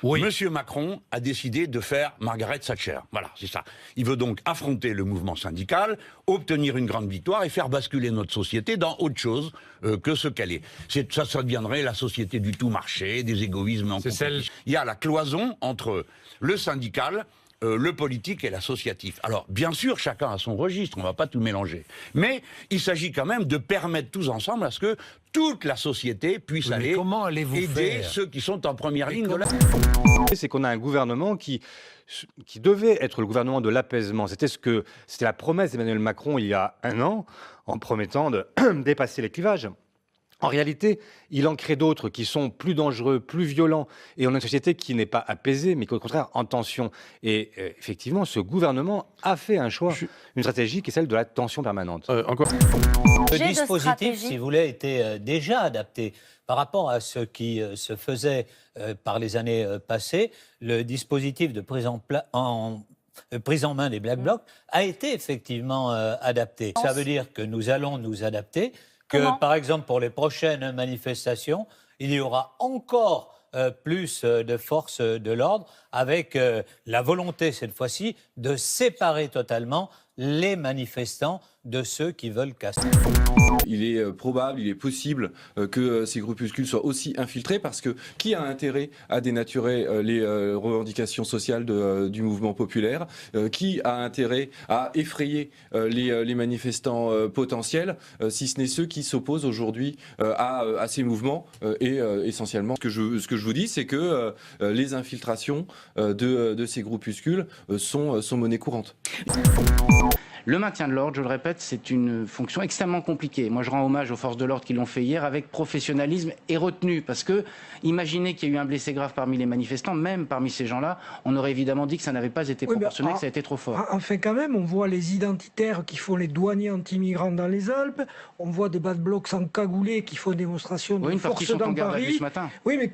Oui. Monsieur Macron a décidé de faire Margaret Thatcher. Voilà, c'est ça. Il veut donc affronter le mouvement syndical, obtenir une grande victoire et faire basculer notre société dans autre chose que ce qu'elle est. Ça deviendrait la société du tout marché, des égoïsmes en compétition. Il y a la cloison entre le syndical, le politique et l'associatif. Alors, bien sûr, chacun a son registre, on ne va pas tout mélanger. Mais il s'agit quand même de permettre tous ensemble à ce que toute la société puisse aller aider ceux qui sont en première ligne de la... C'est qu'on a un gouvernement qui devait être le gouvernement de l'apaisement. C'était la promesse d'Emmanuel Macron il y a un an, en promettant de dépasser les clivages. En réalité, il en crée d'autres qui sont plus dangereux, plus violents. Et on a une société qui n'est pas apaisée, mais qui au contraire en tension. Et effectivement, ce gouvernement a fait un choix, une stratégie qui est celle de la tension permanente. Le dispositif, si vous voulez, était déjà adapté par rapport à ce qui se faisait par les années passées. Le dispositif de prise en main des Black Blocs a été effectivement adapté. Ça veut dire que nous allons nous adapter. Par exemple, pour les prochaines manifestations, il y aura encore plus de forces de l'ordre, avec la volonté, cette fois-ci, de séparer totalement les manifestants de ceux qui veulent casser. Il est probable, il est possible que ces groupuscules soient aussi infiltrés, parce que qui a intérêt à dénaturer les revendications sociales du mouvement populaire, qui a intérêt à effrayer les manifestants potentiels, si ce n'est ceux qui s'opposent aujourd'hui à ces mouvements, et essentiellement ce que je vous dis, c'est que les infiltrations de ces groupuscules sont monnaie courante. Le maintien de l'ordre, je le répète, c'est une fonction extrêmement compliquée. Moi, je rends hommage aux forces de l'ordre qui l'ont fait hier avec professionnalisme et retenue. Parce que, imaginez qu'il y ait eu un blessé grave parmi les manifestants, même parmi ces gens-là, on aurait évidemment dit que ça n'avait pas été proportionné, que ça a été trop fort. Enfin, quand même, on voit les identitaires qui font les douaniers anti-migrants dans les Alpes. On voit des bad blocs encagoulés qui font démonstration de force dans Paris. Ce matin. Oui, mais...